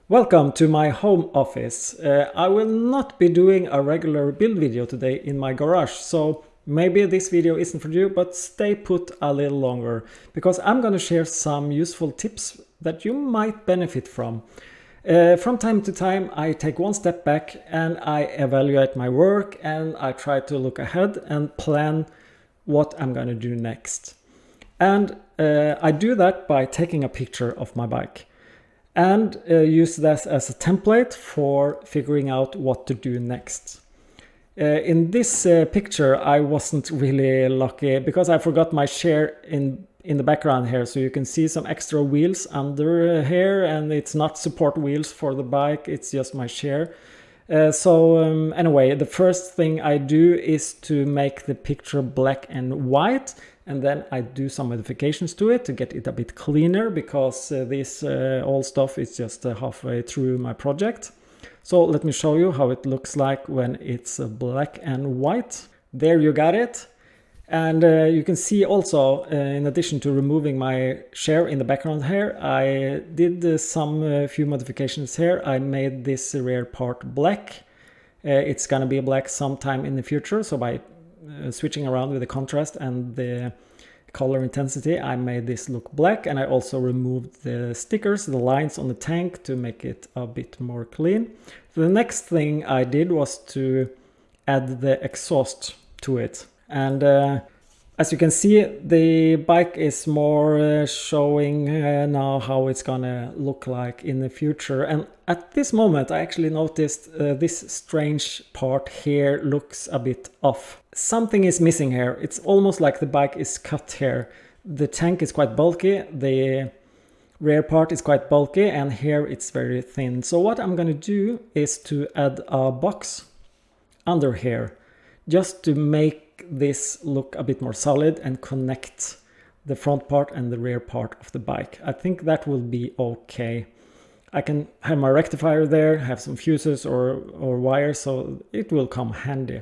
Welcome to my home office. I will not be doing a regular build video today in my garage, so maybe this video isn't for you, but stay put a little longer because I'm going to share some useful tips that you might benefit from. From time to time I take one step back and I evaluate my work and I try to look ahead and plan what I'm going to do next. And I do that by taking a picture of my bike and use that as a template for figuring out what to do next. In this picture I wasn't really lucky because I forgot my share in the background here, so you can see some extra wheels under here, and it's not support wheels for the bike, it's just my share. Anyway, the first thing I do is to make the picture black and white, and then I do some modifications to it to get it a bit cleaner because this old stuff is just halfway through my project. So let me show you how it looks like when it's black and white. There you got it. And you can see also, in addition to removing my share in the background here, I did some few modifications here. I made this rear part black. It's gonna be black sometime in the future, so by switching around with the contrast and the color intensity, I made this look black, and I also removed the stickers, the lines on the tank, to make it a bit more clean. The next thing I did was to add the exhaust to it. And as you can see, the bike is more showing now how it's gonna look like in the future. And at this moment I actually noticed this strange part here looks a bit off. Something is missing here. It's almost like the bike is cut here. The tank is quite bulky, the rear part is quite bulky, and here it's very thin. So what I'm gonna do is to add a box under here just to make this look a bit more solid and connect the front part and the rear part of the bike. I think that will be okay. I can have my rectifier there, have some fuses or wires, so it will come handy.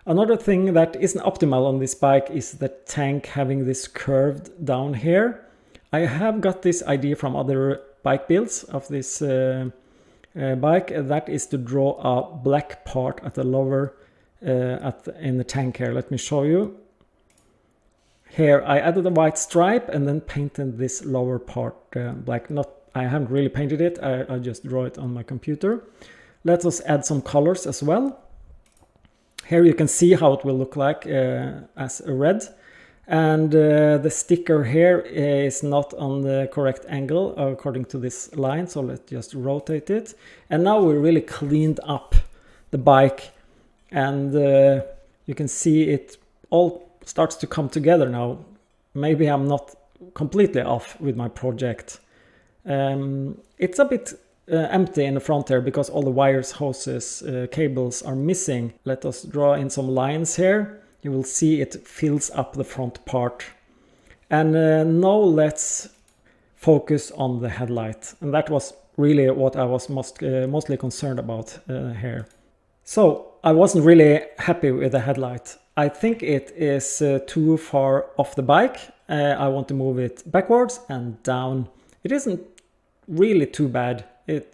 Another thing that isn't optimal on this bike is the tank having this curved down here. I have got this idea from other bike builds of this bike, that is to draw a black part at the lower in the tank here. Let me show you. Here I added a white stripe and then painted this lower part black. I haven't really painted it, I just draw it on my computer. Let us add some colors as well. Here you can see how it will look like as a red. And the sticker here is not on the correct angle according to this line, so let's just rotate it. And now we really cleaned up the bike, and you can see it all starts to come together now. Maybe I'm not completely off with my project. It's a bit empty in the front there because all the wires, hoses, cables are missing. Let us draw in some lines here. You will see it fills up the front part. And now let's focus on the headlight. And that was really what I was mostly concerned about here. So I wasn't really happy with the headlight. I think it is too far off the bike. I want to move it backwards and down. It isn't really too bad.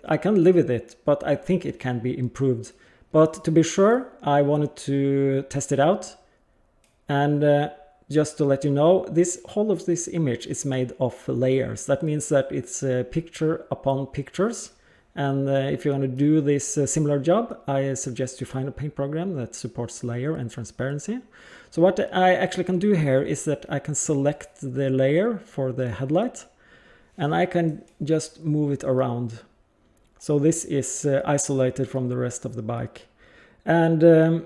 I can live with it, but I think it can be improved. But to be sure, I wanted to test it out. And just to let you know, whole of this image is made of layers. That means that it's picture upon pictures. And if you want to do this similar job, I suggest you find a paint program that supports layer and transparency. So what I actually can do here is that I can select the layer for the headlight and I can just move it around. So this is isolated from the rest of the bike. And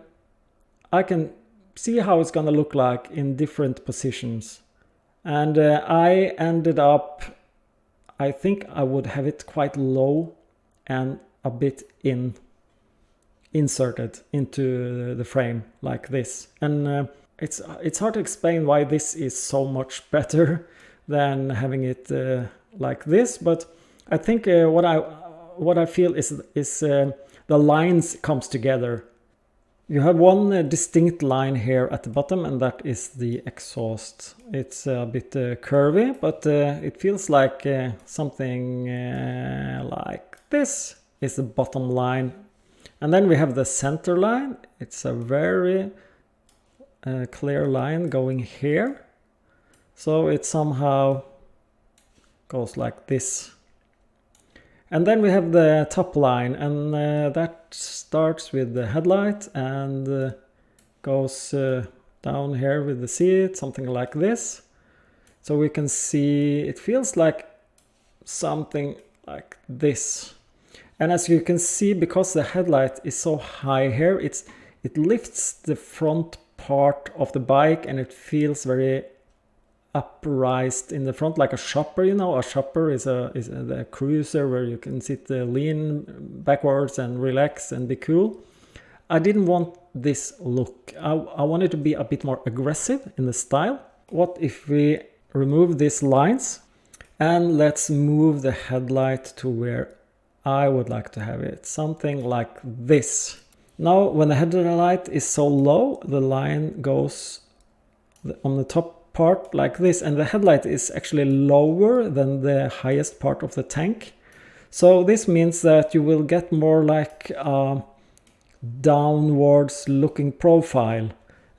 I can see how it's gonna look like in different positions. And I ended up, I think I would have it quite low and a bit inserted into the frame like this. And it's hard to explain why this is so much better than having it like this, but I think what I feel is the lines comes together. You have one distinct line here at the bottom, and that is the exhaust. It's a bit curvy, but it feels like something like This is the bottom line. And then we have the center line. It's a very clear line going here. So it somehow goes like this. And then we have the top line, and that starts with the headlight and goes down here with the seat, something like this. So we can see, it feels like something like this. And as you can see, because the headlight is so high here, it lifts the front part of the bike, and it feels very upraised in the front, like a shopper. You know, a shopper is a cruiser where you can sit lean backwards and relax and be cool. I didn't want this look. I wanted to be a bit more aggressive in the style. What if we remove these lines and let's move the headlight to where I would like to have it, something like this. Now when the headlight is so low, the line goes on the top part like this, and the headlight is actually lower than the highest part of the tank. So this means that you will get more like a downwards looking profile.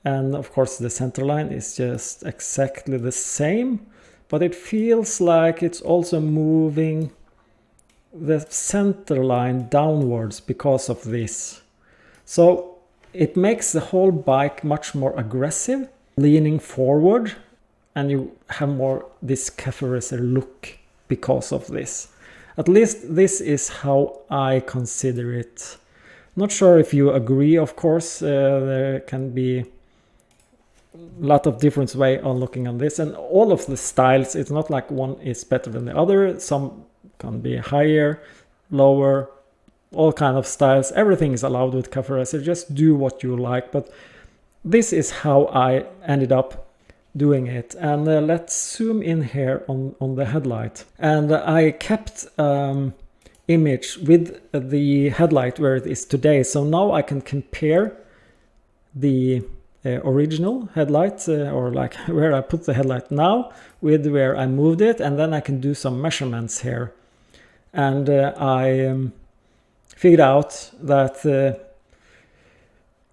And of course the center line is just exactly the same, but it feels like it's also moving the center line downwards because of this. So it makes the whole bike much more aggressive, leaning forward, and you have more this cafe racer look because of this. At least this is how I consider it. Not sure if you agree, of course. There can be a lot of different way on looking on this, and all of the styles, it's not like one is better than the other. Some can be higher, lower, all kind of styles. Everything is allowed with cafe racer. Just do what you like, but this is how I ended up doing it. And let's zoom in here on the headlight, and I kept image with the headlight where it is today. So now I can compare the original headlight, or like where I put the headlight now, with where I moved it, and then I can do some measurements here. And I figured out that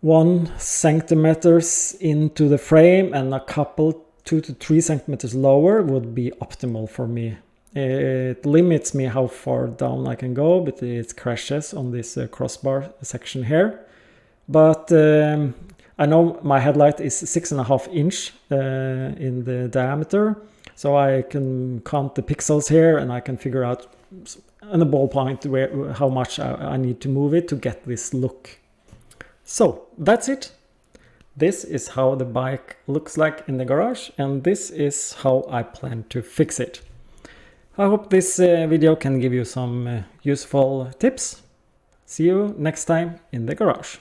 1 centimeters into the frame and a couple 2 to 3 centimeters lower would be optimal for me. It limits me how far down I can go, but it crashes on this crossbar section here. But I know my headlight is 6.5 inch in the diameter, so I can count the pixels here, and I can figure out in the ball point how much I need to move it to get this look. So that's it. This is how the bike looks like in the garage, and this is how I plan to fix it. I hope this video can give you some useful tips. See you next time in the garage.